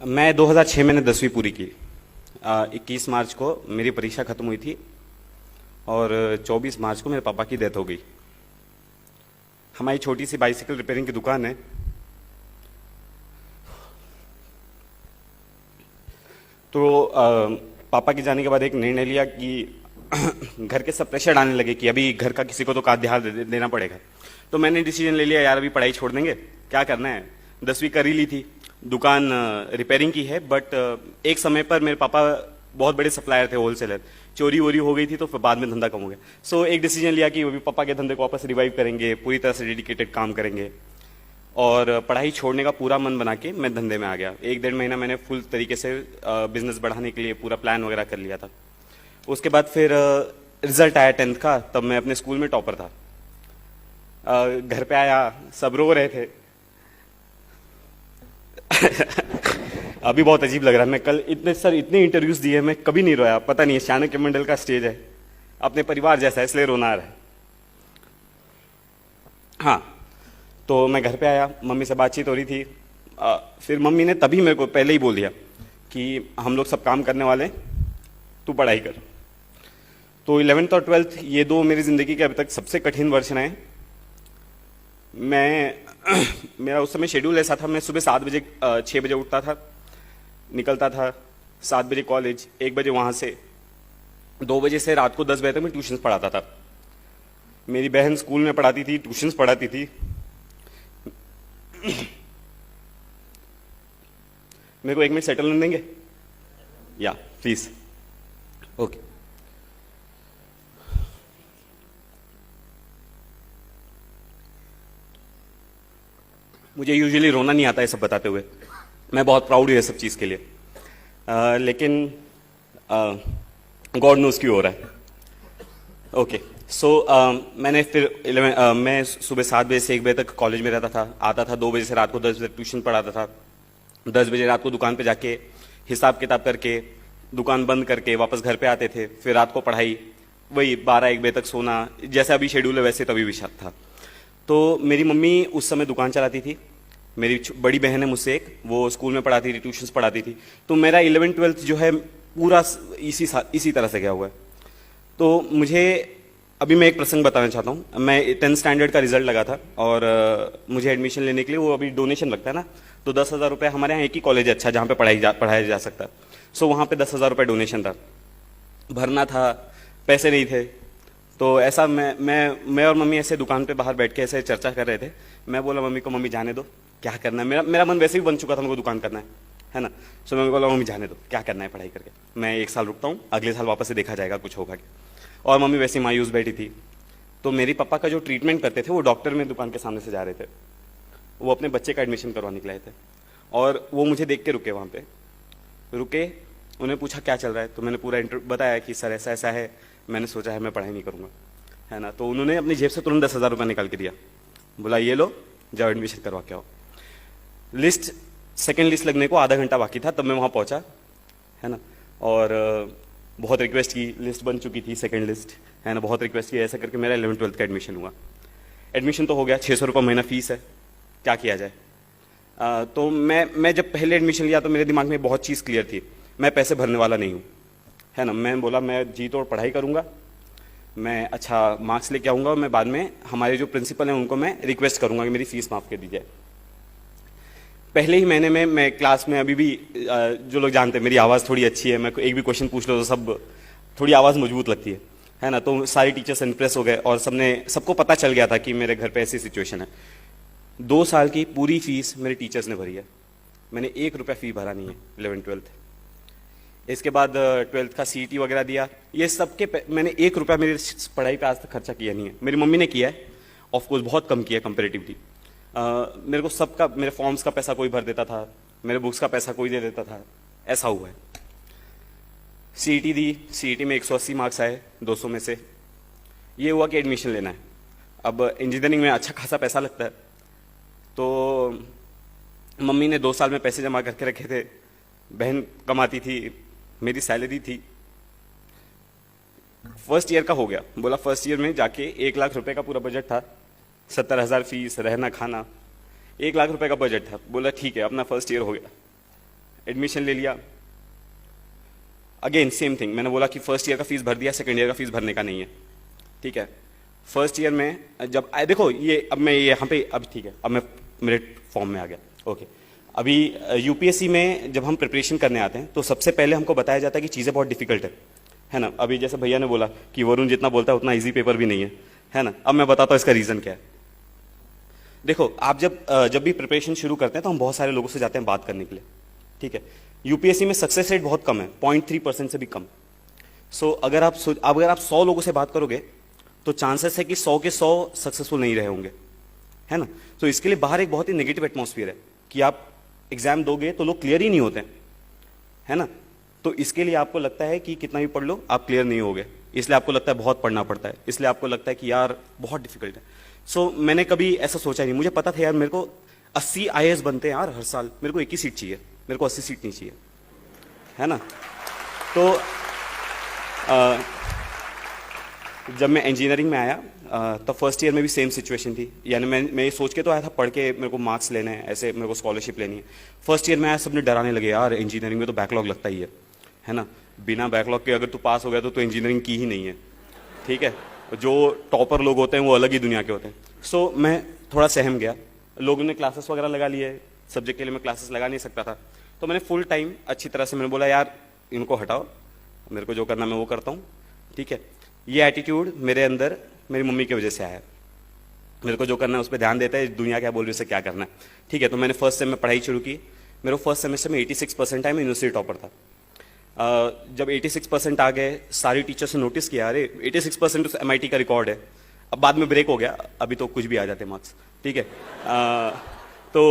मैं 2006 मैंने 10वीं पूरी की। 21 मार्च को मेरी परीक्षा खत्म हुई थी और 24 मार्च को मेरे पापा की डेथ हो गई। हमारी छोटी सी बाइसिकल रिपेयरिंग की दुकान है। तो पापा के जाने के बाद एक निर्णय लिया कि घर के सब प्रेशर डालने लगे कि अभी घर का किसी को तो का ध्यान देना पड़ेगा। तो मैंने डिसीजन ले लिया, यार अभी पढ़ाई छोड़ देंगे, क्या करना है। 10वीं कर ही ली थी, दुकान रिपेयरिंग की है, बट एक समय पर मेरे पापा बहुत बड़े सप्लायर थे, होलसेलर। चोरी वोरी हो गई थी तो फिर बाद में धंधा कम हो गया। सो एक डिसीजन लिया कि अभी पापा के धंधे को वापस रिवाइव करेंगे, पूरी तरह से डेडिकेटेड काम करेंगे। और पढ़ाई छोड़ने का पूरा मन बना के मैं धंधे में आ गया। 1-1.5 महीना मैंने फुल तरीके से बिजनेस बढ़ाने के लिए पूरा प्लान वगैरह कर लिया था। उसके बाद फिर रिजल्ट आया 10th का, तब मैं अपने स्कूल में टॉपर था। घर पे आया, सब रो रहे थे। अभी बहुत अजीब लग रहा है। मैं कल इतने इंटरव्यूज दिए, मैं कभी नहीं रोया। पता नहीं, चाणक्य मंडल का स्टेज है, अपने परिवार जैसा है, इसलिए रोना आ रहा है। हाँ, तो मैं घर पे आया, मम्मी से बातचीत हो रही थी। फिर मम्मी ने तभी मेरे को पहले ही बोल दिया कि हम लोग सब काम करने वाले हैं, तू पढ़ाई कर। तो 11th और 12th ये दो मेरी ज़िंदगी के अभी तक सबसे कठिन वर्ष रहे। मेरा उस समय शेड्यूल ऐसा था, मैं सुबह 7 बजे 6 बजे उठता था, निकलता था, 7 बजे कॉलेज, 1 बजे वहाँ से, 2 बजे से रात को 10 बजे तक मैं ट्यूशन्स पढ़ाता था। मेरी बहन स्कूल में पढ़ाती थी, ट्यूशन्स पढ़ाती थी। मेरे को 1 मिनट सेटल होने देंगे? या प्लीज। ओके। मुझे यूजुअली रोना नहीं आता है सब बताते हुए, मैं बहुत प्राउड हूँ ये सब चीज़ के लिए। लेकिन गॉड नोज क्यों हो रहा है। ओके, सो मैंने फिर मैं सुबह 7 बजे से 1 बजे तक कॉलेज में रहता था, आता था 2 बजे से रात को 10 बजे तक ट्यूशन पढ़ाता था। 10 बजे रात को दुकान पे जाके हिसाब किताब करके दुकान बंद करके वापस घर पे आते थे। फिर रात को पढ़ाई, वही 12-1 बजे तक सोना, जैसा अभी शेड्यूल है वैसे तभी भी था। तो मेरी मम्मी उस समय दुकान चलाती थी। मेरी बड़ी बहन है मुझसे एक, वो स्कूल में पढ़ाती थी, ट्यूशन्स पढ़ाती थी। तो मेरा 11th-12th जो है पूरा इसी तरह से गया हुआ है। तो मुझे अभी मैं एक प्रसंग बताना चाहता हूँ। मैं 10th स्टैंडर्ड का रिजल्ट लगा था और मुझे एडमिशन लेने के लिए वो अभी डोनेशन लगता है ना, तो 10,000 रुपये, हमारे यहाँ एक ही कॉलेज है अच्छा जहाँ पे पढ़ाया जा सकता है। सो वहाँ पे 10,000 रुपये डोनेशन था, भरना था, पैसे नहीं थे। तो ऐसा मैं और मम्मी ऐसे दुकान पे बाहर बैठ के ऐसे चर्चा कर रहे थे। मैं बोला मम्मी को, मम्मी जाने दो, क्या करना है। मेरा मन वैसे भी बन चुका था, हमको दुकान करना है ना। सो मैं बोला मम्मी जाने दो, क्या करना है पढ़ाई करके, मैं 1 साल रुकता हूँ, अगले साल वापस से देखा जाएगा कुछ होगा क्या। और मम्मी वैसे मायूस बैठी थी। तो मेरी पापा का जो ट्रीटमेंट करते थे वो डॉक्टर में दुकान के सामने से जा रहे थे, वो अपने बच्चे का एडमिशन करवाने के लिए थे। और वो मुझे देख के रुके, वहाँ पे रुके, उन्हें पूछा क्या चल रहा है। तो मैंने पूरा बताया कि सर ऐसा ऐसा है, मैंने सोचा है मैं पढ़ाई नहीं करूँगा, है ना। तो उन्होंने अपनी जेब से तुरंत 10,000 रुपये निकाल के दिया, बोला ये लो, जाओ एडमिशन करवा के आओ। सेकेंड लिस्ट लगने को आधा घंटा बाकी था, तब मैं वहाँ पहुँचा, है ना। और बहुत रिक्वेस्ट की, लिस्ट बन चुकी थी सेकेंड लिस्ट, है ना। बहुत रिक्वेस्ट की, ऐसा करके मेरा 11th-12th का एडमिशन हुआ। एडमिशन तो हो गया, 600 रुपये महीना फीस है, क्या किया जाए। तो मैं जब पहले एडमिशन लिया तो मेरे दिमाग में बहुत चीज़ क्लियर थी, मैं पैसे भरने वाला नहीं हूँ, है ना। मैं बोला मैं जी तोड़ पढ़ाई करूँगा, मैं अच्छा मार्क्स लेके आऊँगा और मैं बाद में हमारे जो प्रिंसिपल हैं उनको मैं रिक्वेस्ट करूँगा कि मेरी फीस माफ़ कर दीजिए। पहले ही महीने में मैं क्लास में, अभी भी जो लोग जानते हैं मेरी आवाज़ थोड़ी अच्छी है, मैं एक भी क्वेश्चन पूछ लो तो सब थोड़ी आवाज़ मजबूत लगती है ना। तो सारे टीचर्स इम्प्रेस हो गए और सबको पता चल गया था कि मेरे घर पे ऐसी सिचुएशन है। 2 साल की पूरी फीस मेरे टीचर्स ने भरी है, मैंने 1 रुपया फ़ी भरा नहीं है 11th-12th। इसके बाद 12th का CET वगैरह दिया, ये सबके मैंने 1 रुपया मेरी पढ़ाई पे आज तक खर्चा किया नहीं है। मेरी मम्मी ने किया है, ऑफकोर्स बहुत कम किया है कंपेरेटिवली। मेरे को सबका, मेरे फॉर्म्स का पैसा कोई भर देता था, मेरे बुक्स का पैसा कोई दे देता था, ऐसा हुआ है। CET दी, CET में 180 मार्क्स आए 200 में से। ये हुआ कि एडमिशन लेना है। अब इंजीनियरिंग में अच्छा खासा पैसा लगता है, तो मम्मी ने 2 साल में पैसे जमा करके रखे थे, बहन कमाती थी, मेरी सैलरी थी। फर्स्ट ईयर का हो गया, बोला फर्स्ट ईयर में जाके 1 लाख रुपए का पूरा बजट था, 70,000 फीस, रहना खाना, 1 लाख रुपए का बजट था। बोला ठीक है, अपना फर्स्ट ईयर हो गया, एडमिशन ले लिया। अगेन सेम थिंग, मैंने बोला कि फर्स्ट ईयर का फीस भर दिया, सेकंड ईयर का फीस भरने का नहीं है। ठीक है, फर्स्ट ईयर में जब देखो ये अब मैं यहाँ पे अब ठीक है, अब मैं मेरे फॉर्म में आ गया। ओके, अभी यूपीएससी में जब हम प्रिपरेशन करने आते हैं तो सबसे पहले हमको बताया जाता है कि चीज़ें बहुत डिफिकल्ट है ना। अभी जैसे भैया ने बोला कि वरुण जितना बोलता है उतना इजी पेपर भी नहीं है ना। अब मैं बताता हूँ इसका रीज़न क्या है। देखो, आप जब भी प्रिपरेशन शुरू करते हैं तो हम बहुत सारे लोगों से जाते हैं बात करने के लिए। ठीक है, यूपीएससी में सक्सेस रेट बहुत कम है, 0.3% से भी कम। सो अगर आप 100 लोगों से बात करोगे तो चांसेस है कि 100 के 100 सक्सेसफुल नहीं रहे होंगे, है ना। तो इसके लिए बाहर एक बहुत ही नेगेटिव एटमॉस्फेयर है कि आप एग्जाम दोगे तो लोग क्लियर ही नहीं होते, है ना। तो इसके लिए आपको लगता है कि कितना भी पढ़ लो आप क्लियर नहीं होगे, इसलिए आपको लगता है बहुत पढ़ना पड़ता है, इसलिए आपको लगता है कि यार बहुत डिफिकल्ट है। सो मैंने कभी ऐसा सोचा नहीं, मुझे पता था यार मेरे को 80 आईएएस बनते हैं यार हर साल, मेरे को एक ही सीट चाहिए, मेरे को 80 सीट नहीं चाहिए, है ना। तो जब मैं इंजीनियरिंग में आया तब फर्स्ट ईयर में भी सेम सिचुएशन थी, यानी मैं ये सोच के तो आया था पढ़ के मेरे को मार्क्स लेने हैं, ऐसे मेरे को स्कॉलरशिप लेनी है। फर्स्ट ईयर में आया, सबने डराने लगे यार इंजीनियरिंग में तो बैकलॉग लगता ही है ना। बिना बैकलॉग के अगर तू पास हो गया तो इंजीनियरिंग की ही नहीं है। ठीक है, जो टॉपर लोग होते हैं वो अलग ही दुनिया के होते हैं। सो मैं थोड़ा सहम गया, लोगों ने क्लासेस वगैरह लगा लिए, सब्जेक्ट के लिए मैं क्लासेस लगा नहीं सकता था। तो मैंने फुल टाइम अच्छी तरह से मैंने बोला यार इनको हटाओ, मेरे को जो करना मैं वो करता हूँ। ठीक है, ये एटीट्यूड मेरे अंदर मेरी मम्मी की वजह से आया। मेरे को जो करना है उस पर ध्यान देता है, दुनिया क्या बोल रही है उसे क्या करना है। ठीक है, तो मैंने फर्स्ट सेम में पढ़ाई शुरू की। मेरे फर्स्ट सेमेस्टर में 86% आए, मैं यूनिवर्सिटी टॉपर था। जब 86% आ गए, सारी टीचर्स ने नोटिस किया अरे 86% तो MIT का रिकॉर्ड है। अब बाद में ब्रेक हो गया, अभी तो कुछ भी आ जाते मार्क्स। ठीक है, तो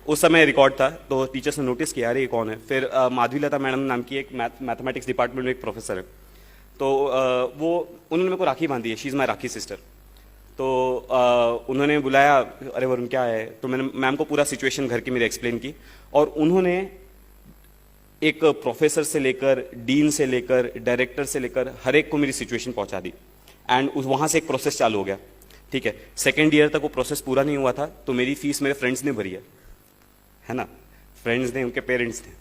उस समय रिकॉर्ड था, तो टीचर्स ने नोटिस किया अरे ये कौन है। फिर माधवी लता मैडम नाम की एक मैथमेटिक्स डिपार्टमेंट में एक प्रोफेसर है, तो वो उन्होंने मेरे को राखी बांधी है, she is my rakhi sister. तो उन्होंने बुलाया, अरे वरुण क्या है, तो मैंने मैम को पूरा सिचुएशन घर की मेरी एक्सप्लेन की, और उन्होंने एक प्रोफेसर से लेकर डीन से लेकर डायरेक्टर से लेकर हर एक को मेरी सिचुएशन पहुंचा दी, एंड वहां से एक प्रोसेस चालू हो गया। ठीक है, सेकेंड ईयर तक वो प्रोसेस पूरा नहीं हुआ था, तो मेरी फीस मेरे फ्रेंड्स ने भरी है ना, फ्रेंड्स ने, उनके पेरेंट्स ने।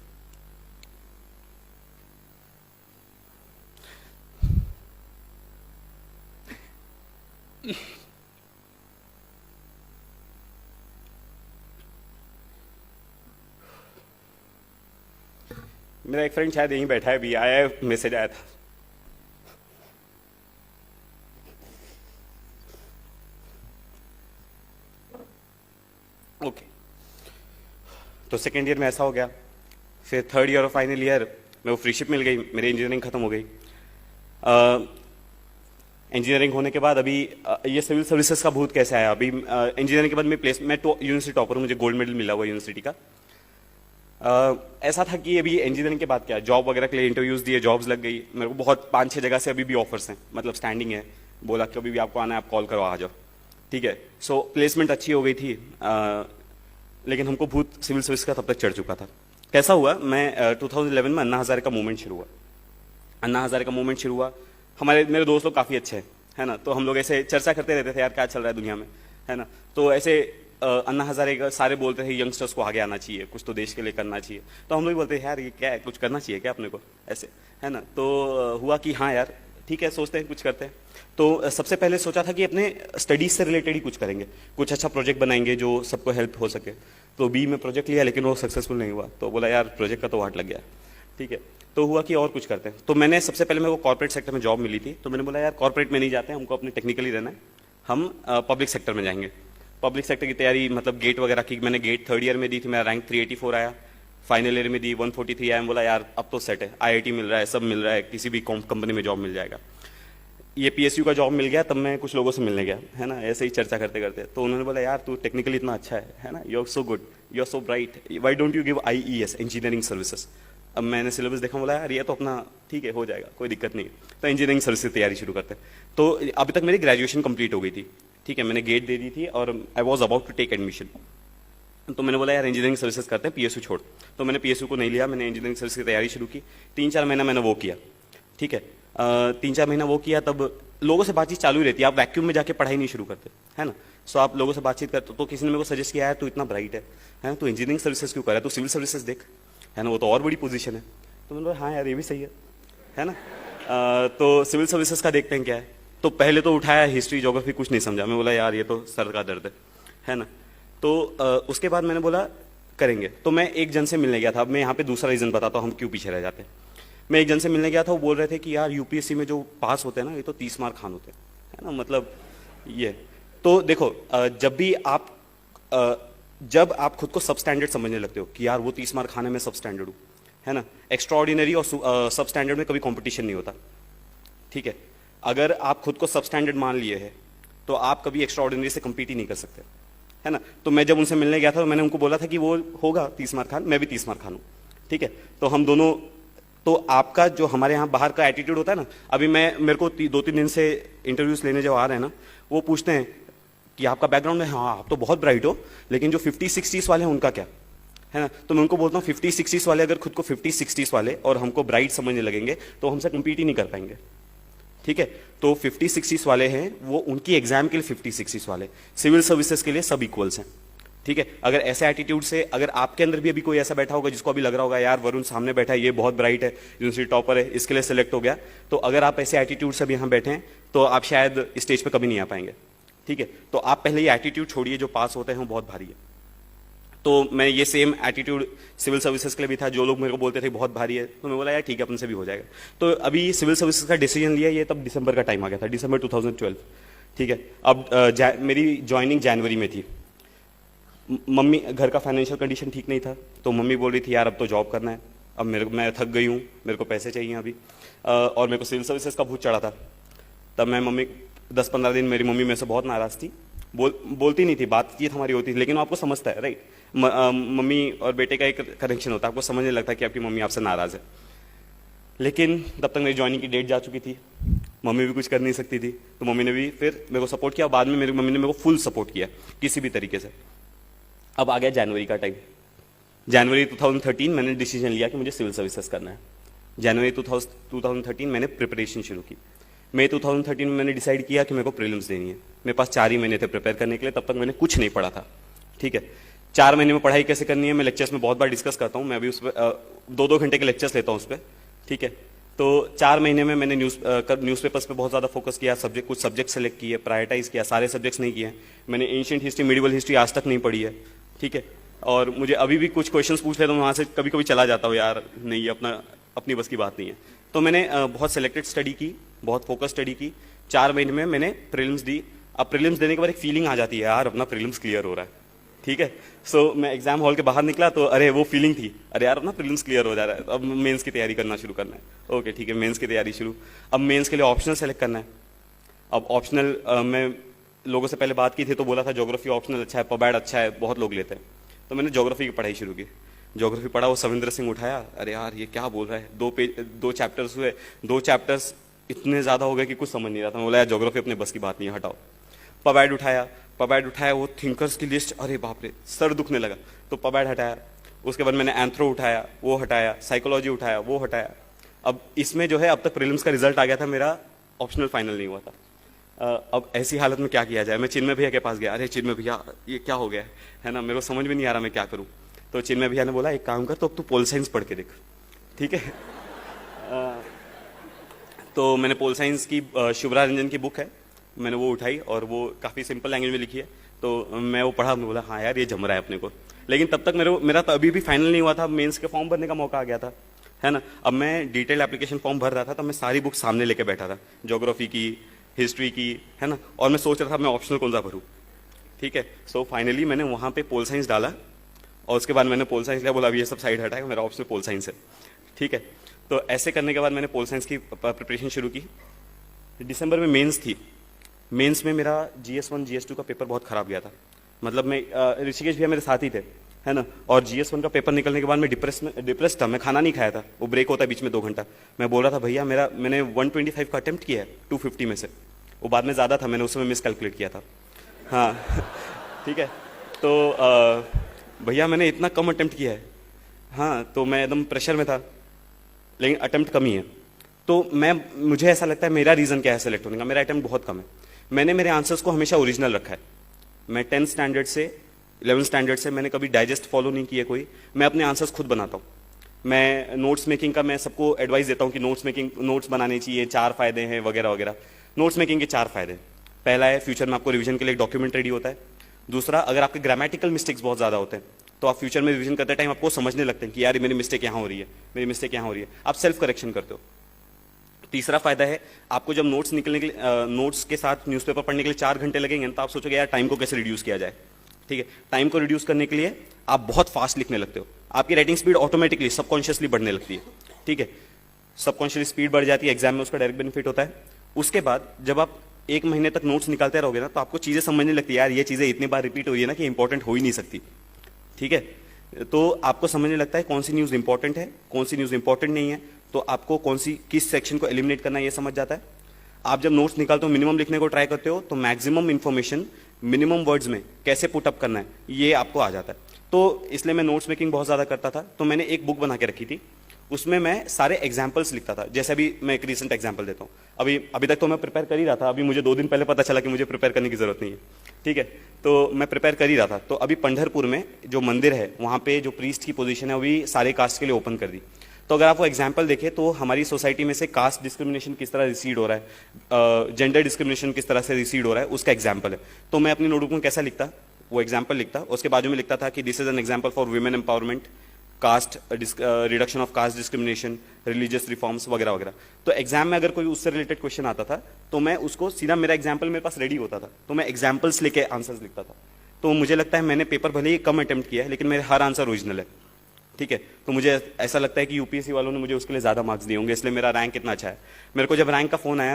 मेरा एक फ्रेंड शायद यहीं बैठा है, भी आया है, मैसेज आया था। ओके, तो सेकेंड ईयर में ऐसा हो गया। फिर थर्ड ईयर और फाइनल ईयर में वो फ्रीशिप मिल गई, मेरी इंजीनियरिंग खत्म हो गई। इंजीनियरिंग होने के बाद अभी ये सिविल सर्विसेज का भूत कैसे आया। अभी इंजीनियरिंग के बाद मैं यूनिवर्सिटी टॉपर हूँ, मुझे गोल्ड मेडल मिला हुआ यूनिवर्सिटी का। ऐसा था कि अभी इंजीनियरिंग के बाद क्या, जॉब वगैरह के लिए इंटरव्यूज दिए, जॉब्स लग गई। मेरे को बहुत 5-6 जगह से अभी भी ऑफर्स हैं, मतलब स्टैंडिंग है। बोला कभी भी आपको आना है आप कॉल करो, आ जाओ। ठीक है, सो प्लेसमेंट अच्छी हो गई थी, लेकिन हमको भूत सिविल सर्विस का तब तक चढ़ चुका था। कैसा हुआ, मैं 2011 में अन्ना हजारे का मूवमेंट शुरू हुआ। अन्ना हजारे का मूवमेंट शुरू हुआ, मेरे दोस्त लोग काफ़ी अच्छे हैं, है ना, तो हम लोग ऐसे चर्चा करते रहते थे यार क्या चल रहा है दुनिया में, है ना। तो ऐसे अन्ना हजारे का सारे बोलते थे यंगस्टर्स को आगे आना चाहिए, कुछ तो देश के लिए करना चाहिए। तो हम लोग बोलते हैं यार ये क्या है, कुछ करना चाहिए क्या अपने को, ऐसे, है ना। तो हुआ कि हाँ यार ठीक है, सोचते हैं कुछ करते हैं। तो सबसे पहले सोचा था कि अपने स्टडीज से रिलेटेड ही कुछ करेंगे, कुछ अच्छा प्रोजेक्ट बनाएंगे जो सबको हेल्प हो सके। तो बी में प्रोजेक्ट लिया, लेकिन वो सक्सेसफुल नहीं हुआ। तो बोला यार प्रोजेक्ट का तो वाट लग गया। ठीक है, तो हुआ कि और कुछ करते हैं। तो मैंने सबसे पहले मेरे को कॉर्पोरेट सेक्टर में जॉब मिली थी, तो मैंने बोला यार कॉर्पोरेट में नहीं जाते, हमको अपने टेक्निकली रहना है, हम पब्लिक सेक्टर में जाएंगे। पब्लिक सेक्टर की तैयारी, मतलब गेट वगैरह की, मैंने गेट थर्ड ईयर में दी थी, मेरा रैंक 384 आया। फाइनल ईयर में दी 143 आया। बोला यार अब तो सेट है, IIT मिल रहा है, सब मिल रहा है, किसी भी कंपनी में जॉब मिल जाएगा। ये PSU का जॉब मिल गया, तब मैं कुछ लोगों से मिलने गया, है ना, ऐसे ही चर्चा करते करते। तो उन्होंने बोला यार तू टेक्निकली इतना अच्छा है ना, you are so good, you are so bright, why don't you give IES, engineering services. अब मैंने सिलेबस देखा, बोला यार ये तो अपना ठीक है, हो जाएगा, कोई दिक्कत नहीं है। तो इंजीनियरिंग सर्विस की तैयारी शुरू करते हैं। तो अभी तक मेरी ग्रेजुएशन कंप्लीट हो गई थी। ठीक है, मैंने गेट दे दी थी और I was about to take admission. तो मैंने बोला यार इंजीनियरिंग सर्विसेज करते हैं, PSU छोड़। तो मैंने PSU को नहीं लिया, मैंने इंजीनियरिंग सर्विस की तैयारी शुरू की। 3-4 महीना मैंने वो किया। ठीक है, 3-4 महीना वो किया, तब लोगों से बातचीत चालू ही रहती है, आप वैक्यूम में जाके पढ़ाई नहीं शुरू करते, है ना। सो आप लोगों से बातचीत करते, तो किसी ने मेरे को सजेस्ट किया है तू इतना ब्राइट है तू इंजीनियरिंग सर्विसेज क्यों कर रहा है, तू सिविल सर्विसेज देख। है ना, वो तो और बड़ी पोजीशन है। तो मैंने बोला हाँ यार ये भी सही है ना। तो सिविल सर्विसेज का देखते हैं क्या है। तो पहले तो उठाया हिस्ट्री ज्योग्राफी, कुछ नहीं समझा। मैं बोला यार ये तो सर का दर्द है ना। तो उसके बाद मैंने बोला करेंगे। तो मैं एक जन से मिलने गया था। अब मैं यहाँ पे दूसरा रीजन बताता हूँ हम क्यों पीछे रह जाते हैं। मैं एक जन से मिलने गया था, वो बोल रहे थे कि यार यूपीएससी में जो पास होते हैं ना, ये तो 30 मार्क खान होते हैं, है ना, मतलब ये। तो देखो जब आप खुद को सब स्टैंडर्ड समझने लगते हो कि यार वो 30 मार्क खाने में सब स्टैंडर्ड हूँ, है ना, एक्स्ट्रा ऑर्डिनरी और सब स्टैंडर्ड में कभी कंपटीशन नहीं होता, ठीक है। अगर आप खुद को सब स्टैंडर्ड मान लिए हैं तो आप कभी एक्स्ट्रा ऑर्डिनरी से compete ही नहीं कर सकते, है ना। तो मैं जब उनसे मिलने गया था तो मैंने उनको बोला था कि वो होगा 30 मार्क खान, मैं भी 30 मार्क खान हूँ, ठीक है। तो हम दोनों, तो आपका जो हमारे यहाँ बाहर का एटीट्यूड होता है ना, अभी मेरे को 2-3 दिन से इंटरव्यूज लेने जो आ रहे हैं ना, वो पूछते हैं कि आपका बैकग्राउंड है, हाँ आप तो बहुत ब्राइट हो, लेकिन जो 50-60s वाले हैं उनका क्या, है ना। तो मैं उनको बोलता हूँ 50-60s वाले अगर खुद को 50-60s वाले और हमको ब्राइट समझने लगेंगे तो हमसे compete ही नहीं कर पाएंगे, ठीक है। तो 50-60s वाले हैं वो, उनकी एग्जाम के लिए 50-60s वाले, सिविल सर्विसेज के लिए सब इक्वल्स हैं, ठीक है। अगर ऐसे एटीट्यूड से, अगर आपके अंदर भी अभी कोई ऐसा बैठा होगा जिसको अभी लग रहा होगा यार वरुण सामने बैठा है, ये बहुत ब्राइट है, यूनिवर्सिटी टॉपर है, इसके लिए सिलेक्ट हो गया, तो अगर आप ऐसे एटीट्यूड से भी यहाँ बैठे हैं तो आप शायद स्टेज पे कभी नहीं आ पाएंगे, ठीक है। तो आप पहले ये एटीट्यूड छोड़िए, जो पास होते हैं वो बहुत भारी है। तो मैं ये सेम एटीट्यूड सिविल सर्विसेज के लिए भी था। जो लोग मेरे को बोलते थे बहुत भारी है, तो मैं बोला यार ठीक है अपन से भी हो जाएगा। तो अभी सिविल सर्विसेज का डिसीजन लिया, ये तब दिसंबर का टाइम आ गया था, दिसंबर 2012, ठीक है। अब मेरी ज्वाइनिंग जनवरी में थी। मम्मी, घर का फाइनेंशियल कंडीशन ठीक नहीं था, तो मम्मी बोल रही थी यार अब तो जॉब करना है, अब मैं थक गई हूँ, मेरे को पैसे चाहिए अभी, और मेरे को सिविल सर्विसेज का भूत चढ़ा था। तब मैं मम्मी 10-15 दिन मेरी मम्मी मेरे से बहुत नाराज थी, बोलती नहीं थी, बातचीत हमारी होती थी, लेकिन आपको समझता है राइट, मम्मी और बेटे का एक कनेक्शन होता है, आपको समझने लगता है कि आपकी मम्मी आपसे नाराज है। लेकिन तब तक मेरी ज्वाइनिंग की डेट जा चुकी थी, मम्मी भी कुछ कर नहीं सकती थी, तो मम्मी ने भी फिर मेरे को सपोर्ट किया। बाद में मेरी मम्मी ने मेरे को फुल सपोर्ट किया किसी भी तरीके से। अब आ गया जनवरी का टाइम। जनवरी 2013 मैंने डिसीजन लिया कि मुझे सिविल सर्विसेज करना है। जनवरी 2013 मैंने प्रिपरेशन शुरू की। मई 2013 में मैंने डिसाइड किया कि मेरे को प्रीलिम्स देनी है। मेरे पास 4 ही महीने थे प्रिपेयर करने के लिए, तब तक मैंने कुछ नहीं पढ़ा था, ठीक है। 4 महीने में पढ़ाई कैसे करनी है मैं लेक्चर्स में बहुत बार डिस्कस करता हूँ, मैं अभी उस पर 2-2 घंटे के लेक्चर्स लेता हूँ उस पर, ठीक है। तो 4 महीने में मैंने न्यूज़पेपर्स पे बहुत ज़्यादा फोकस किया, कुछ सब्जेक्ट सेलेक्ट किए, प्रायोरिटाइज किया, सारे सब्जेक्ट्स नहीं किए। मैंने एंशिएंट हिस्ट्री, मिडिवल हिस्ट्री आज तक नहीं पढ़ी है, ठीक है। और मुझे अभी भी कुछ क्वेश्चंस पूछ लेता हूँ, वहाँ से कभी कभी चला जाता हूँ, यार नहीं अपनी बस की बात नहीं है। तो मैंने बहुत सेलेक्टेड स्टडी की, बहुत फोकस स्टडी की। 4 महीने में मैंने प्रीलिम्स दी। अब प्रीलिम्स देने के बाद एक फीलिंग आ जाती है यार अपना प्रीलिम्स क्लियर हो रहा है, ठीक है। सो मैं एग्जाम हॉल के बाहर निकला तो अरे वो फीलिंग थी, अरे यार अपना प्रीलिम्स क्लियर हो जा रहा है, अब मेंस की तैयारी करना शुरू करना है। ओके ठीक है, मेंस की तैयारी शुरू। अब मेंस के लिए ऑप्शनल सेलेक्ट करना है। अब ऑप्शनल मैं लोगों से पहले बात की थी तो बोला था ज्योग्राफी ऑप्शनल अच्छा है, पबैड अच्छा है, बहुत लोग लेते हैं, तो मैंने ज्योग्राफी की पढ़ाई शुरू की। ज्योग्राफी पढ़ा, वो सविंद्र सिंह उठाया, अरे यार ये क्या बोल रहा है, 2 चैप्टर्स हुए, 2 चैप्टर्स इतने ज्यादा हो गए कि कुछ समझ नहीं रहा था। मैं बोला यार ज्योग्राफी अपने बस की बात नहीं है, हटाओ। पबैड उठाया, वो थिंकर्स की लिस्ट, अरे बाप रे सर दुखने लगा, तो पबैड हटाया। उसके बाद मैंने एंथ्रो उठाया, वो हटाया, साइकोलॉजी उठाया, वो हटाया। अब इसमें जो है अब तक प्रीलिम्स का रिजल्ट आ गया था मेरा, ऑप्शनल फाइनल नहीं हुआ था। अब ऐसी हालत में क्या किया जाए, मैं चिन्मय भैया के पास गया, अरे चिन्मय भैया ये क्या हो गया है ना, मेरे को समझ में नहीं आ रहा मैं क्या करूं। तो चिन्मय भैया ने बोला एक काम कर, तो अब तू पोल साइंस पढ़ के देख, ठीक है। तो मैंने पोल साइंस की शिवराज रंजन की बुक है, मैंने वो उठाई और वो काफ़ी सिंपल लैंग्वेज में लिखी है, तो मैं वो पढ़ा, मैं बोला हाँ यार ये जम रहा है अपने को। लेकिन तब तक मेरा तो अभी भी फाइनल नहीं हुआ था, मेंस के फॉर्म भरने का मौका आ गया था, है ना। अब मैं डिटेल एप्लीकेशन फॉर्म भर रहा था, तब मैं सारी बुक सामने लेके बैठा था, ज्योग्राफी की, हिस्ट्री की, है ना, और मैं सोच रहा था मैं ऑप्शनल कौन सा भरूँ, ठीक है। सो फाइनली मैंने वहाँ पे पोल साइंस डाला और उसके बाद मैंने पोल साइंस लिया, बोला अब ये सब साइड हटाएगा, मेरा ऑप्शनल पोल साइंस है, ठीक है। तो ऐसे करने के बाद मैंने पोल साइंस की प्रिपरेशन शुरू की। दिसंबर में मेंस थी। मेंस में मेरा GS1 GS2 का पेपर बहुत खराब गया था, मतलब मैं ऋषिकेश भैया मेरे साथ ही थे, है ना। और GS1 का पेपर निकलने के बाद मैं डिप्रेस था, मैं खाना नहीं खाया था, वो ब्रेक होता है बीच में 2 घंटा। मैं बोल रहा था भैया मैंने 125 का अटेम्प्ट किया है 250 में से, वो बाद में ज़्यादा था, मैंने उसमें मिस कैलकुलेट किया था, हाँ ठीक है। तो भैया मैंने इतना कम अटेम्प्ट किया है, हाँ, तो मैं एकदम प्रेशर में था, लेकिन अटेम्प्ट कम ही है। तो मुझे ऐसा लगता है मेरा रीज़न क्या है सेलेक्ट होने का, मेरा अटेम्प्ट बहुत कम है। मैंने मेरे आंसर्स को हमेशा ओरिजिनल रखा है। मैं 10th स्टैंडर्ड से 11th स्टैंडर्ड से मैंने कभी डाइजेस्ट फॉलो नहीं किया कोई, मैं अपने आंसर्स खुद बनाता हूँ। मैं नोट्स मेकिंग का मैं सबको एडवाइस देता हूँ कि नोट्स बनाने चाहिए, 4 फायदे हैं वगैरह वगैरह। नोट्स मेकिंग के 4 फायदे। पहला है, फ्यूचर में आपको रिवीजन के लिए एक डॉक्यूमेंट रेडी होता है। दूसरा, अगर आपके ग्रामेटिकल मिस्टेक्स बहुत ज़्यादा होते हैं तो आप फ्यूचर में रिवीजन करते टाइम आपको समझने लगते हैं कि यार मेरी मिस्टेक यहाँ हो रही है, मेरी मिस्टेक यहाँ हो रही है, आप सेल्फ करेक्शन करते हो। तीसरा फायदा है, आपको जब नोट्स निकलने के लिए नोट्स के साथ न्यूज़पेपर पढ़ने के लिए 4 घंटे लगेंगे तो आप सोचोगे यार टाइम को कैसे रिड्यूस किया जाए। ठीक है, टाइम को रिड्यूस करने के लिए आप बहुत फास्ट लिखने लगते हो, आपकी राइटिंग स्पीड ऑटोमेटिकली सबकॉन्शियसली बढ़ने लगती है। ठीक है, सबकॉन्शियसली स्पीड बढ़ जाती है, एग्जाम में उसका डायरेक्ट बेनिफिट होता है। उसके बाद जब आप 1 महीने तक नोट्स निकालते रहोगे ना तो आपको चीजें समझने लगती है, यार ये चीजें इतनी बार रिपीट हुई है ना कि इंपॉर्टेंट हो ही नहीं सकती। ठीक है, तो आपको समझने लगता है कौन सी न्यूज इंपॉर्टेंट है, कौन सी न्यूज इंपॉर्टेंट नहीं है, तो आपको कौन सी किस सेक्शन को एलिमिनेट करना है ये समझ जाता है। आप जब नोट्स निकालते हो, मिनिमम लिखने को ट्राई करते हो, तो मैक्सिमम इंफॉर्मेशन मिनिमम वर्ड्स में कैसे पुटअप करना है ये आपको आ जाता है। तो इसलिए मैं नोट्स मेकिंग बहुत ज्यादा करता था। तो मैंने एक बुक बना के रखी थी, उसमें मैं सारे एग्जाम्पल्स लिखता था। जैसे अभी मैं एक रिसेंट एग्जाम्पल देता हूँ, अभी तक तो मैं प्रिपेयर कर ही रहा था, अभी मुझे 2 दिन पहले पता चला कि मुझे प्रिपेयर करने की जरूरत नहीं है। ठीक है, तो मैं प्रिपेयर कर ही रहा था। तो अभी पंढरपुर में जो मंदिर है वहाँ पे जो प्रीस्ट की पोजीशन है अभी सारे कास्ट के लिए ओपन कर दी। तो अगर आप वो एग्जाम्पल देखें तो हमारी सोसाइटी में से कास्ट डिस्क्रिमिनेशन किस तरह रिसीड हो रहा है, जेंडर डिस्क्रिमिनेशन किस तरह से रिसीड हो रहा है, उसका एग्जाम्पल है। तो मैं अपनी नोटबुक में कैसा लिखता, वो एग्जाम्पल लिखता, उसके बाजू में लिखता था कि this is an example for women empowerment, caste reduction of caste discrimination, religious reforms वगैरह वगैरह। तो एग्जाम में अगर कोई उससे रिलेटेड क्वेश्चन आता था तो मैं उसको सीधा, मेरा एग्जाम्पल मेरे पास रेडी होता था तो मैं एग्जाम्पल्स लेके आंसर्स लिखता था। तो मुझे लगता है मैंने पेपर भले ही कम अटेम्प्ट किया है लेकिन मेरे हर आंसर ओरिजिनल है। ठीक है, तो मुझे ऐसा लगता है कि यूपीएससी वालों ने मुझे उसके लिए ज्यादा मार्क्स दिए होंगे, इसलिए मेरा रैंक इतना अच्छा है। मेरे को जब रैंक का फोन आया,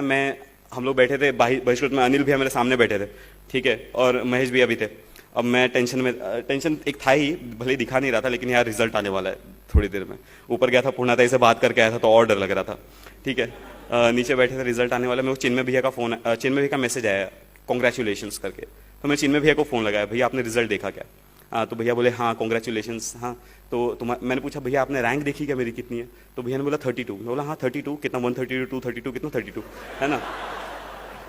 हम लोग बैठे थे बहिष्कृत में, अनिल भैया मेरे सामने बैठे थे, ठीक है, और महेश भैया भी थे। अब मैं टेंशन एक था ही, भले ही दिखा नहीं रहा था, लेकिन यार रिजल्ट आने वाला है थोड़ी देर में। ऊपर गया था, पूर्णाताई से बात करके आया था तो और डर लग रहा था। ठीक है, नीचे बैठे थे, रिजल्ट आने वाला, मेरे को चिन्मय भैया का मैसेज आया, कॉन्ग्रेचुलेशन करके। तो मैं चिन्मय भैया को फोन लगाया, भैया आपने रिजल्ट देखा क्या? तो भैया बोले हाँ कॉन्ग्रेचुलेशन। हाँ, तो मैंने पूछा भैया आपने रैंक देखी क्या मेरी कितनी है? तो भैया ने बोला 32। मैं बोला हाँ 32 कितना, 132 232 कितना 32 है ना।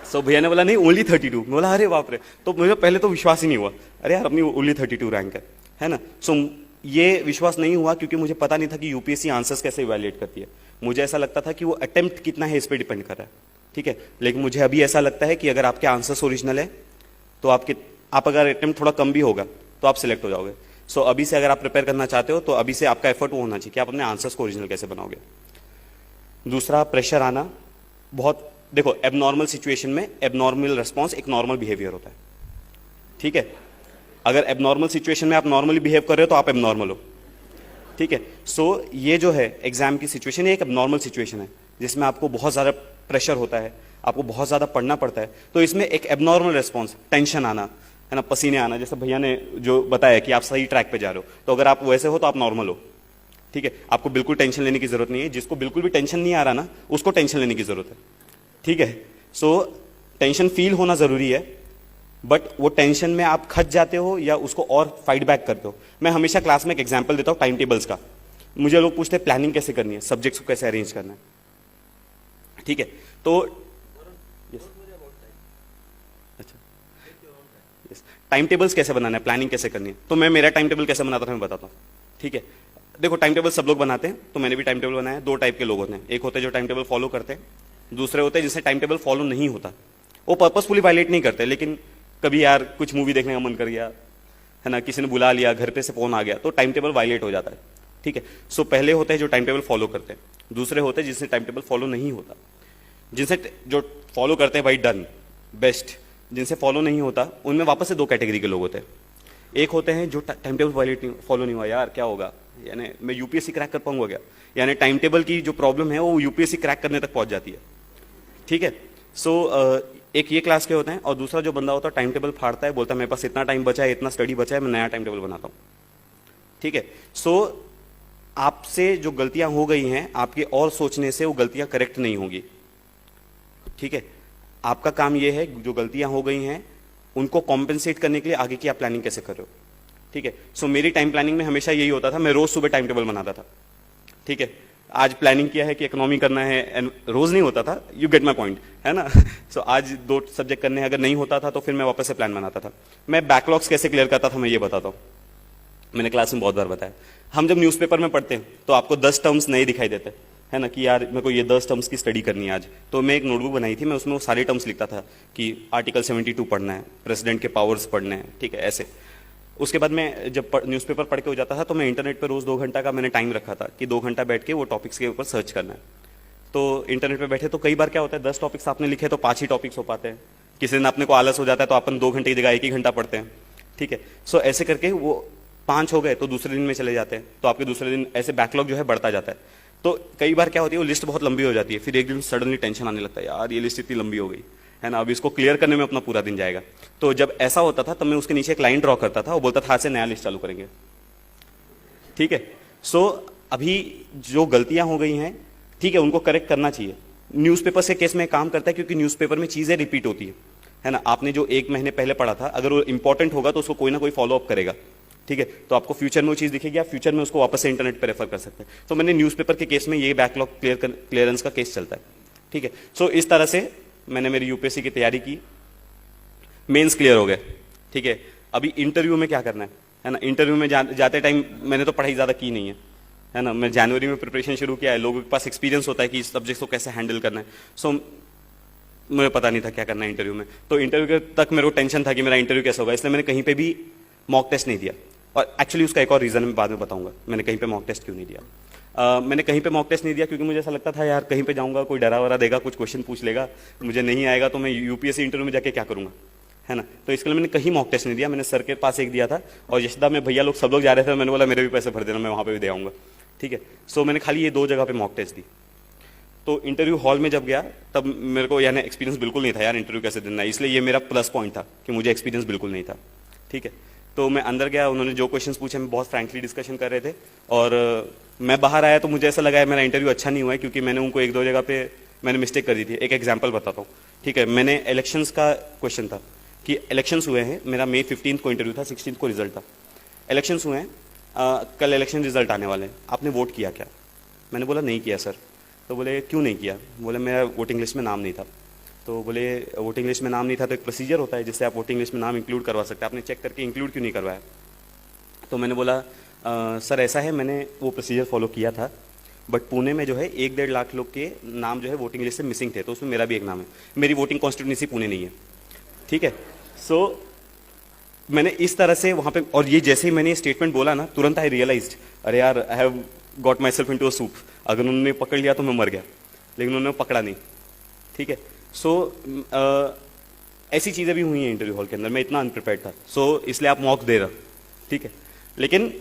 सो भैया ने बोला नहीं ओनली 32। मैं बोला अरे बाप रे। तो मुझे पहले तो विश्वास ही नहीं हुआ, अरे यार अपनी ओनली 32 रैंक है ना। सो ये विश्वास नहीं हुआ क्योंकि मुझे पता नहीं था कि यूपीएससी आंसर्स कैसे इवैल्यूएट करती है। मुझे ऐसा लगता था कि वो अटेम्प्ट कितना है इस पर डिपेंड कर रहा है। ठीक है, लेकिन मुझे अभी ऐसा लगता है कि अगर आपके आंसर्स ओरिजिनल है तो आप अगर अटेम्प्ट थोड़ा कम भी होगा तो आप सिलेक्ट हो जाओगे। सो अभी से अगर आप प्रिपेयर करना चाहते हो तो अभी से आपका एफर्ट वो होना चाहिए कि आप अपने आंसर्स को ओरिजिनल कैसे बनाओगे। दूसरा, प्रेशर आना। बहुत देखो, एबनॉर्मल सिचुएशन में एबनॉर्मल रिस्पॉन्स एक नॉर्मल बिहेवियर होता है। ठीक है, अगर एबनॉर्मल सिचुएशन में आप नॉर्मली बिहेव कर रहे हो तो आप एबनॉर्मल हो। ठीक है, सो ये जो है एग्जाम की सिचुएशन, ये एक एबनॉर्मल सिचुएशन है जिसमें आपको बहुत ज्यादा प्रेशर होता है, आपको बहुत ज्यादा पढ़ना पड़ता है। तो इसमें एक एबनॉर्मल रिस्पॉन्स, टेंशन आना है ना, पसीने आना, जैसे भैया ने जो बताया कि आप सही ट्रैक पे जा रहे हो, तो अगर आप वैसे हो तो आप नॉर्मल हो। ठीक है, आपको बिल्कुल टेंशन लेने की जरूरत नहीं है। जिसको बिल्कुल भी टेंशन नहीं आ रहा ना, उसको टेंशन लेने की जरूरत है। ठीक है, सो टेंशन फील होना जरूरी है, बट वो टेंशन में आप खच जाते हो या उसको और फाइट बैक करते हो। मैं हमेशा क्लास में एक एग्जाम्पल देता हूँ टाइम टेबल्स का। मुझे लोग पूछते हैं प्लानिंग कैसे करनी है, सब्जेक्ट्स को कैसे अरेंज करना है। ठीक है, तो टाइम टेबल्स कैसे बनाना है, प्लानिंग कैसे करनी है। तो मैं मेरा टाइम टेबल कैसे बनाता था मैं बताता हूँ। ठीक है, देखो टाइम टेबल सब लोग बनाते हैं, तो मैंने भी टाइम टेबल बनाया। 2 टाइप के लोग होते हैं, एक होते हैं जो टाइम टेबल फॉलो करते हैं, दूसरे होते हैं जिससे टाइम टेबल फॉलो नहीं होता। वो पर्पसफुली वायलेट नहीं करते, लेकिन कभी यार कुछ मूवी देखने का मन कर गया है ना, किसी ने बुला लिया, घर पे से फोन आ गया, तो टाइम टेबल वायलेट हो जाता है। ठीक है, सो पहले होते हैं जो टाइम टेबल फॉलो करते हैं, दूसरे होते हैं जिससे टाइम टेबल फॉलो नहीं होता। जिनसे जो फॉलो करते हैं भाई डन बेस्ट, जिनसे फॉलो नहीं होता उनमें वापस से 2 कैटेगरी के लोग होते हैं। एक होते हैं जो टाइम टेबल फॉलो नहीं हुआ, यार क्या होगा, यानी मैं यूपीएससी क्रैक कर पाऊंगा क्या, यानी टाइम टेबल की जो प्रॉब्लम है वो यूपीएससी क्रैक करने तक पहुंच जाती है। ठीक है, सो एक ये क्लास के होते हैं, और दूसरा जो बंदा होता है टाइम टेबल फाड़ता है, बोलता है मेरे पास इतना टाइम बचा है, इतना स्टडी बचा है, मैं नया टाइम टेबल बनाता हूँ। ठीक है, सो आपसे जो गलतियां हो गई हैं आपके और सोचने से वो गलतियां करेक्ट नहीं होगी। ठीक है, आपका काम यह है जो गलतियां हो गई हैं उनको कॉम्पेंसेट करने के लिए आगे की आप प्लानिंग कैसे कर रहे हो। ठीक है, सो मेरी टाइम प्लानिंग में हमेशा यही होता था, मैं रोज सुबह टाइम टेबल बनाता था। ठीक है, आज प्लानिंग किया है कि इकोनॉमी करना है, रोज नहीं होता था, यू गेट माई पॉइंट है ना। सो आज 2 सब्जेक्ट करने हैं, अगर नहीं होता था तो फिर मैं वापस से प्लान बनाता था। मैं बैकलॉग्स कैसे क्लियर करता था मैं ये बताता हूँ। मैंने क्लास में बहुत बार बताया। हम जब न्यूज़पेपर में पढ़ते हैं तो आपको 10 टर्म्स नए दिखाई देते हैं, है ना, कि यार मेरे को ये 10 टर्म्स की स्टडी करनी है आज। तो मैं एक नोटबुक बनाई थी, मैं उसमें वो सारे टर्म्स लिखता था कि आर्टिकल 72 पढ़ना है, प्रेसिडेंट के पावर्स पढ़ने हैं, ठीक है, ऐसे। उसके बाद मैं जब न्यूज़पेपर पढ़ के हो जाता था तो मैं इंटरनेट पर रोज़ 2 घंटा का मैंने टाइम रखा था कि 2 घंटा बैठ के वो टॉपिक्स के ऊपर सर्च करना है। तो इंटरनेट पे बैठे तो कई बार क्या होता है, 10 टॉपिक्स आपने लिखे तो 5 ही टॉपिक्स हो पाते हैं। किसी दिन अपने को आलस हो जाता है तो अपन 2 घंटे की जगह 1 ही घंटा पढ़ते हैं, ठीक है। सो ऐसे करके वो 5 हो गए तो दूसरे दिन में चले जाते हैं, तो आपके दूसरे दिन ऐसे बैकलॉग जो है बढ़ता जाता है। तो कई बार क्या होती है, वो लिस्ट बहुत लंबी हो जाती है, फिर एक दिन सडनली टेंशन आने लगता है, यार ये लिस्ट इतनी लंबी हो गई, है ना, अब इसको क्लियर करने में अपना पूरा दिन जाएगा। तो जब ऐसा होता था तब मैं उसके नीचे एक लाइन ड्रॉ करता था और बोलता था आज से नया लिस्ट चालू करेंगे, ठीक है। सो अभी जो गलतियां हो गई हैं, ठीक है, उनको करेक्ट करना चाहिए। न्यूज़पेपर से केस में काम करता है क्योंकि न्यूज़पेपर में चीजें रिपीट होती है ना। आपने जो 1 महीने पहले पढ़ा था, अगर वो इंपॉर्टेंट होगा तो उसको कोई ना कोई फॉलो अप करेगा, ठीक है। तो आपको फ्यूचर में वो चीज दिखेगी, आप फ्यूचर में उसको वापस से इंटरनेट पर रेफर कर सकते हैं। तो मैंने न्यूज़पेपर के केस में ये बैकलॉग क्लियरेंस का केस चलता है, ठीक है। सो इस तरह से मैंने मेरी यूपीएससी की तैयारी की, मेंस क्लियर हो गए, ठीक है। अभी इंटरव्यू में क्या करना है ना। इंटरव्यू में जाते टाइम मैंने तो पढ़ाई ज्यादा की नहीं है ना। मैं जनवरी में प्रिपरेशन शुरू किया है, लोगों के पास एक्सपीरियंस होता है कि इस सब्जेक्ट को कैसे हैंडल करना है। सो मुझे पता नहीं था क्या करना है इंटरव्यू में। तो इंटरव्यू तक मेरे को टेंशन था कि मेरा इंटरव्यू कैसा होगा, इसलिए मैंने कहीं पे भी मॉक टेस्ट नहीं दिया। और एक्चुअली उसका एक और रीजन मैं बाद में बताऊंगा मैंने कहीं पे मॉक टेस्ट क्यों नहीं दिया। मैंने कहीं पे मॉक टेस्ट नहीं दिया क्योंकि मुझे ऐसा लगता था यार कहीं पे जाऊंगा कोई डरा वरा देगा, कुछ क्वेश्चन पूछ लेगा, मुझे नहीं आएगा तो मैं यूपीएससी इंटरव्यू में जाके क्या करूंगा, है ना। तो इसके लिए मैंने कहीं मॉक टेस्ट नहीं दिया, मैंने सर के पास एक दिया था और यशदा में भैया लोग सब लोग जा रहे थे, मैंने बोला मेरे भी पैसे भर देना, मैं वहां पे भी दे आऊंगा, ठीक है। सो मैंने खाली ये 2 जगह पे मॉक टेस्ट दी। तो इंटरव्यू हॉल में जब गया तब मेरे को यानी एक्सपीरियंस बिल्कुल नहीं था यार इंटरव्यू कैसे देना है, इसलिए ये मेरा प्लस पॉइंट था कि मुझे एक्सपीरियंस बिल्कुल नहीं था, ठीक है। तो मैं अंदर गया, उन्होंने जो क्वेश्चंस पूछे हम बहुत फ्रैंकली डिस्कशन कर रहे थे और मैं बाहर आया तो मुझे ऐसा लगा मेरा इंटरव्यू अच्छा नहीं हुआ है क्योंकि मैंने उनको 1-2 जगह पे मैंने मिस्टेक कर दी थी। एक एग्जांपल बताता हूँ, ठीक है। मैंने इलेक्शंस का क्वेश्चन था कि इलेक्शंस हुए हैं, मेरा May 15 को इंटरव्यू था, 16 को रिजल्ट था। इलेक्शंस हुए हैं, कल इलेक्शन रिजल्ट आने वाले हैं, आपने वोट किया क्या? मैंने बोला नहीं किया सर। तो बोले क्यों नहीं किया? बोले मेरा वोटिंग लिस्ट में नाम नहीं था। तो बोले वोटिंग लिस्ट में नाम नहीं था तो एक प्रोसीजर होता है जिससे आप वोटिंग लिस्ट में नाम इंक्लूड करवा सकते हैं, आपने चेक करके इंक्लूड क्यों नहीं करवाया? तो मैंने बोला सर ऐसा है, मैंने वो प्रोसीजर फॉलो किया था बट पुणे में जो है 1-1.5 लाख लोग के नाम जो है वोटिंग लिस्ट से मिसिंग थे, तो उसमें मेरा भी एक नाम है, मेरी वोटिंग कॉन्स्टिट्यूंसी पुणे नहीं है, ठीक है। सो मैंने इस तरह से वहाँ पे, और ये जैसे ही मैंने ये स्टेटमेंट बोला ना तुरंत आई रियलाइज्ड अरे यार I have got myself into a soup, अगर उन्होंने पकड़ लिया तो मैं मर गया, लेकिन उन्होंने पकड़ा नहीं, ठीक है। सो ऐसी चीज़ें भी हुई हैं इंटरव्यू हॉल के अंदर, मैं इतना अनप्रिपेयर्ड था, सो इसलिए आप मॉक दे रहा, ठीक है। लेकिन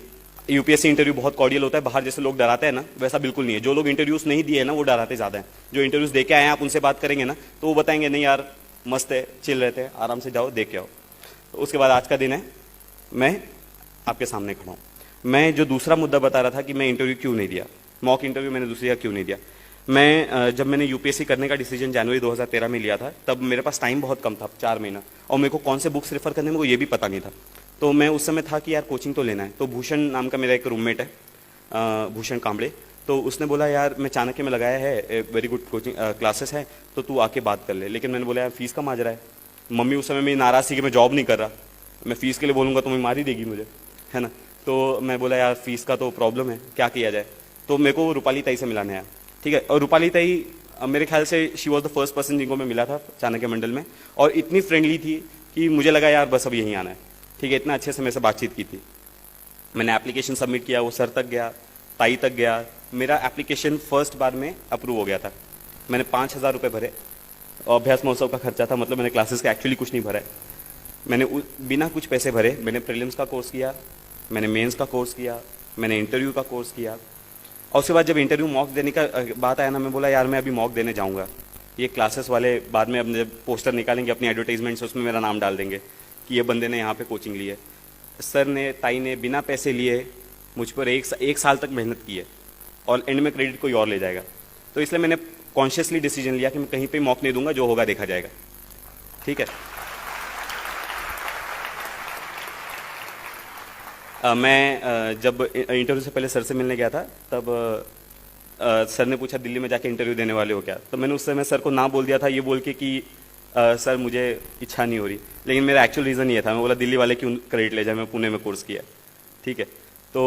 यूपीएससी इंटरव्यू बहुत कॉर्डियल होता है, बाहर जैसे लोग डराते हैं ना वैसा बिल्कुल नहीं है। जो लोग इंटरव्यूज नहीं दिए हैं ना वो डराते ज़्यादा हैं, जो इंटरव्यूज दे के आए हैं आप उनसे बात करेंगे ना तो वो बताएंगे नहीं यार मस्त है, चिल रहते हैं, आराम से जाओ देख के आओ। तो उसके बाद आज का दिन है, मैं आपके सामने खड़ा हूँ। मैं जो दूसरा मुद्दा बता रहा था कि मैं इंटरव्यू क्यों नहीं दिया, मॉक इंटरव्यू मैंने दूसरी जगह क्यों नहीं दिया। मैं जब मैंने यूपीएससी करने का डिसीजन जनवरी 2013 में लिया था तब मेरे पास टाइम बहुत कम था, 4 महीना, और मेरे को कौन से बुक्स रेफर करने में वो ये भी पता नहीं था। तो मैं उस समय था कि यार कोचिंग तो लेना है। तो भूषण नाम का मेरा एक रूममेट है, भूषण कांबड़े, तो उसने बोला यार मैं चाणक्य में लगाया है, वेरी गुड कोचिंग क्लासेस है, तो तू आके बात कर ले। लेकिन मैंने बोला यार फीस का माजरा है, मम्मी उस समय मेरी नाराज़ थी कि मैं जॉब नहीं कर रहा, मैं फीस के लिए बोलूँगा तो मैं मार ही देगी मुझे, है ना। तो मैं बोला यार फीस का तो प्रॉब्लम है, क्या किया जाए। तो मेरे को रूपाली ताई से मिलाने आया, ठीक है। और रूपाली ताई मेरे ख्याल से she was the first person जिनको मैं मिला था चाणक्य मंडल में, और इतनी फ्रेंडली थी कि मुझे लगा यार बस अब यहीं आना है, ठीक है। इतना अच्छे से मेरे से बातचीत की थी। मैंने एप्लीकेशन सबमिट किया, वो सर तक गया, ताई तक गया, मेरा एप्लीकेशन फर्स्ट बार में अप्रूव हो गया था। मैंने 5,000 रुपये भरे, और अभ्यास महोत्सव का खर्चा था, मतलब मैंने क्लासेस का एक्चुअली कुछ नहीं भरा है। मैंने बिना कुछ पैसे भरे मैंने प्रीलिम्स का कोर्स किया, मैंने मेंस का कोर्स किया, मैंने इंटरव्यू का कोर्स किया। और उसके बाद जब इंटरव्यू मॉक देने का बात आया ना, मैं बोला यार मैं अभी मॉक देने जाऊँगा, ये क्लासेस वाले बाद में अपने पोस्टर निकालेंगे अपनी एडवर्टाइजमेंट्स, उसमें मेरा नाम डाल देंगे कि ये बंदे ने यहाँ पे कोचिंग ली है। सर ने, ताई ने बिना पैसे लिए मुझ पर एक साल तक मेहनत की है, और एंड में क्रेडिट कोई और ले जाएगा। तो इसलिए मैंने कॉन्शियसली डिसीजन लिया कि मैं कहीं पे मॉक नहीं दूंगा, जो होगा देखा जाएगा, ठीक है। मैं जब इंटरव्यू से पहले सर से मिलने गया था तब सर ने पूछा दिल्ली में जाके इंटरव्यू देने वाले हो क्या, तो मैंने उस समय सर को ना बोल दिया था ये बोल के कि सर मुझे इच्छा नहीं हो रही, लेकिन मेरा एक्चुअल रीज़न ये था, मैं बोला दिल्ली वाले क्यों क्रेडिट ले जाए, मैं पुणे में कोर्स किया, ठीक है। तो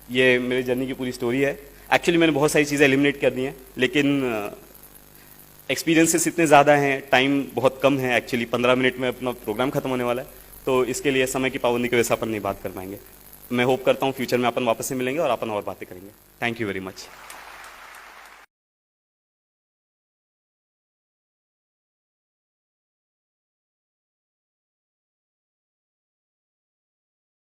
ये मेरी जर्नी की पूरी स्टोरी है। एक्चुअली मैंने बहुत सारी चीज़ें एलिमिनेट कर दी हैं, लेकिन एक्सपीरियंसेस इतने ज़्यादा हैं, टाइम बहुत कम है। एक्चुअली 15 मिनट में अपना प्रोग्राम खत्म होने वाला है, तो इसके लिए समय की पाबंदी की वजह से अपन नहीं बात कर पाएंगे। मैं होप करता हूँ फ्यूचर में अपन वापस से मिलेंगे और अपन और बातें करेंगे। Thank you very much.